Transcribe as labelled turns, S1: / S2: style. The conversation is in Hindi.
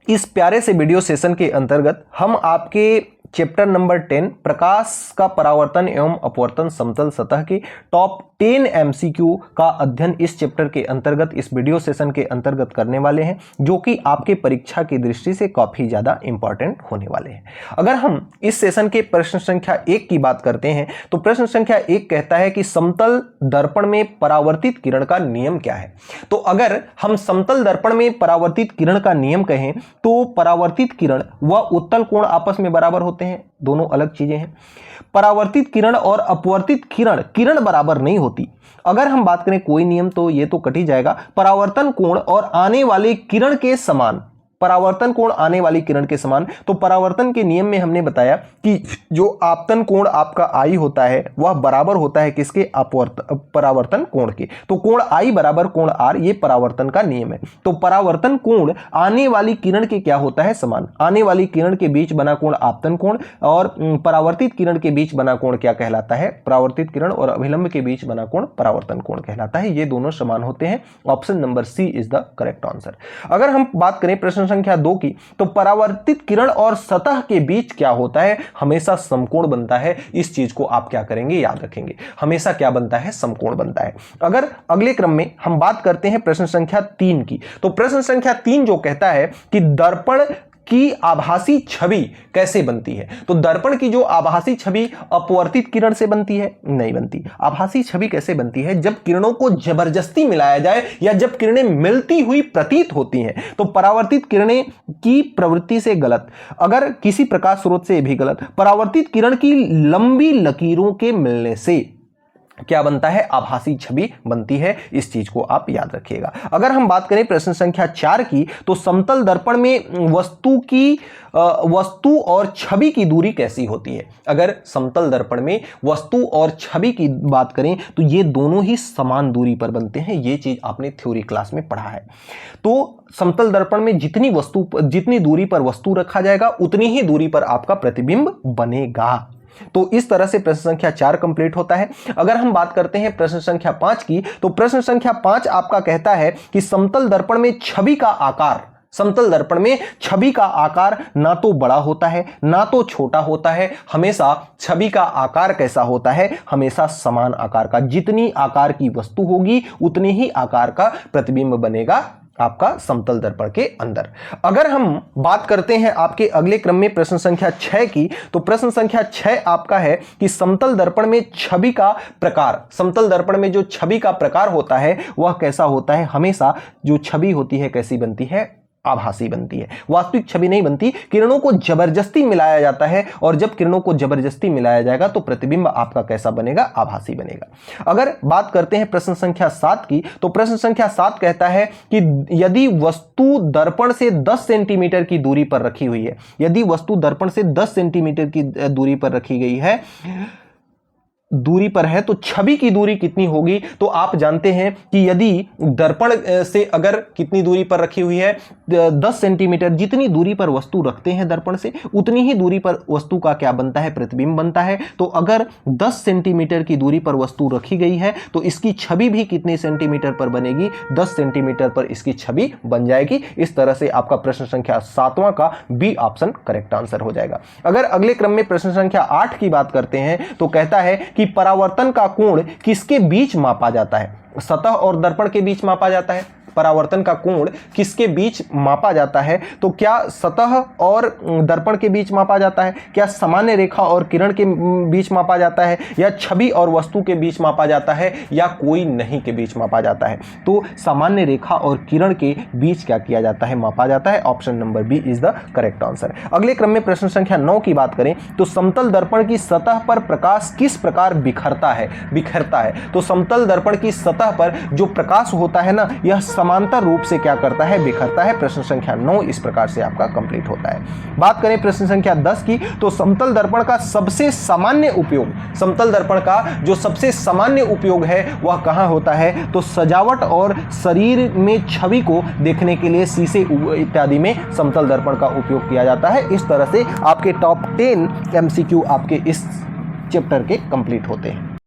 S1: इस प्यारे से वीडियो सेशन के अंतर्गत हम आपके चैप्टर नंबर 10 प्रकाश का परावर्तन एवं अपवर्तन समतल सतह के टॉप 10 एमसीक्यू का अध्ययन इस चैप्टर के अंतर्गत इस वीडियो सेशन के अंतर्गत करने वाले हैं, जो कि आपके परीक्षा की दृष्टि से काफी ज्यादा इंपॉर्टेंट होने वाले हैं। अगर हम इस सेशन के प्रश्न संख्या 1 की बात करते हैं तो प्रश्न संख्या 1 कहता है कि समतल दर्पण में परावर्तित किरण का नियम क्या है। तो अगर हम समतल दर्पण में परावर्तित किरण का नियम कहें तो परावर्तित किरण व उत्तल कोण आपस में बराबर होते हैं, दोनों अलग चीजें हैं। परावर्तित किरण और अपवर्तित किरण बराबर नहीं होती। अगर हम बात करें कोई नियम तो ये तो कट ही जाएगा। परावर्तन कोण और आने वाले किरण के समान, परावर्तन कोण आने वाली किरण के समान। तो परावर्तन के नियम में हमने बताया कि जो आपतन कोण आपका आई होता है वह बराबर होता है किसके, परावर्तन कोण के। तो कोण आई बराबर कोण आर, ये परावर्तन का नियम है। तो परावर्तन कोण आने वाली किरण के क्या होता है, समान। आने वाली किरण के बीच बना कोण आपतन कोण और परावर्तित किरण के बीच बना कोण क्या कहलाता है, परावर्तित किरण और अभिलंब के बीच बना कोण परावर्तन कोण कहलाता है। ये दोनों समान होते हैं। Option number C is the correct answer. अगर हम बात करें प्रश्न संख्या 2 की तो परावर्तित किरण और सतह के बीच क्या होता है, हमेशा समकोण बनता है। इस चीज को आप क्या करेंगे, याद रखेंगे, हमेशा क्या बनता है, समकोण बनता है। अगर अगले क्रम में हम बात करते हैं प्रश्न संख्या 3 की तो प्रश्न संख्या 3 जो कहता है कि दर्पण की आभासी छवि कैसे बनती है। तो दर्पण की जो आभासी छवि अपवर्तित किरण से बनती है, नहीं बनती। आभासी छवि कैसे बनती है, जब किरणों को जबरदस्ती मिलाया जाए या जब किरणें मिलती हुई प्रतीत होती हैं। तो परावर्तित किरणें की प्रवृत्ति से गलत, अगर किसी प्रकाश स्रोत से भी गलत, परावर्तित किरण की लंबी लकीरों के मिलने से क्या बनता है, आभासी छवि बनती है। इस चीज को आप याद रखिएगा। अगर हम बात करें प्रश्न संख्या 4 की तो समतल दर्पण में वस्तु और छवि की दूरी कैसी होती है। अगर समतल दर्पण में वस्तु और छवि की बात करें तो ये दोनों ही समान दूरी पर बनते हैं। ये चीज आपने थ्योरी क्लास में पढ़ा है। तो समतल दर्पण में जितनी दूरी पर वस्तु रखा जाएगा उतनी ही दूरी पर आपका प्रतिबिंब बनेगा। तो इस तरह से प्रश्न संख्या 4 कंप्लीट होता है। अगर हम बात करते हैं प्रश्न संख्या 5 की तो प्रश्न संख्या 5 आपका कहता है कि समतल दर्पण में छवि का आकार, समतल दर्पण में छवि का आकार ना तो बड़ा होता है ना तो छोटा होता है। हमेशा छवि का आकार कैसा होता है, हमेशा समान आकार का। जितनी आकार की वस्तु होगी उतने ही आकार का प्रतिबिंब बनेगा आपका समतल दर्पण के अंदर। अगर हम बात करते हैं आपके अगले क्रम में प्रश्न संख्या 6 की तो प्रश्न संख्या 6 आपका है कि समतल दर्पण में छवि का प्रकार, समतल दर्पण में जो छवि का प्रकार होता है वह कैसा होता है। हमेशा जो छवि होती है कैसी बनती है, आभासी बनती है, वास्तविक छवि नहीं बनती। किरणों को जबरदस्ती मिलाया जाता है और जब किरणों को जबरदस्ती मिलाया जाएगा तो प्रतिबिंब आपका कैसा बनेगा, आभासी बनेगा। अगर बात करते हैं प्रश्न संख्या 7 की तो प्रश्न संख्या 7 कहता है कि यदि वस्तु दर्पण से 10 सेंटीमीटर की दूरी पर रखी हुई है, यदि वस्तु दर्पण से 10 सेंटीमीटर की दूरी पर रखी गई है, दूरी पर है, तो छवि की दूरी कितनी होगी। तो आप जानते हैं कि यदि दर्पण से अगर कितनी दूरी पर रखी हुई है, 10 सेंटीमीटर, जितनी दूरी पर वस्तु रखते हैं दर्पण से उतनी ही दूरी पर वस्तु का क्या बनता है, प्रतिबिंब बनता है। तो अगर 10 सेंटीमीटर की दूरी पर वस्तु रखी गई है तो इसकी छवि भी कितने सेंटीमीटर पर बनेगी, 10 सेंटीमीटर पर इसकी छवि बन जाएगी। इस तरह से आपका प्रश्न संख्या 7वां का बी ऑप्शन करेक्ट आंसर हो जाएगा। अगर अगले क्रम में प्रश्न संख्या 8 की बात करते हैं तो कहता है कि परावर्तन का कोण किसके बीच मापा जाता है। सतह और दर्पण के बीच मापा जाता है। परावर्तन का कोण किसके बीच मापा जाता है, तो क्या सतह और दर्पण के बीच मापा जाता है, क्या सामान्य रेखा और किरण के बीच मापा जाता है, या छवि और वस्तु के बीच मापा जाता है, या कोई नहीं के बीच मापा जाता है। तो सामान्य रेखा और किरण के बीच क्या किया जाता है, मापा जाता है। Option number B is the correct answer. अगले क्रम में प्रश्न संख्या 9 की बात करें तो समतल दर्पण की सतह पर प्रकाश किस प्रकार बिखरता है। तो समतल दर्पण की सतह पर जो प्रकाश होता है ना, यह समांतर रूप से क्या करता है, बिखरता है। प्रश्न संख्या 9 इस प्रकार से आपका कंप्लीट होता है। बात करें प्रश्न संख्या 10 की तो समतल दर्पण का सबसे सामान्य उपयोग, समतल दर्पण का जो सबसे सामान्य उपयोग है वह कहां होता है, तो सजावट और शरीर में छवि को देखने के लिए शीशे इत्यादि में समतल दर्पण का उपयोग किया जाता है। इस तरह से आपके टॉप 10 एमसीक्यू आपके इस चैप्टर के कंप्लीट होते हैं।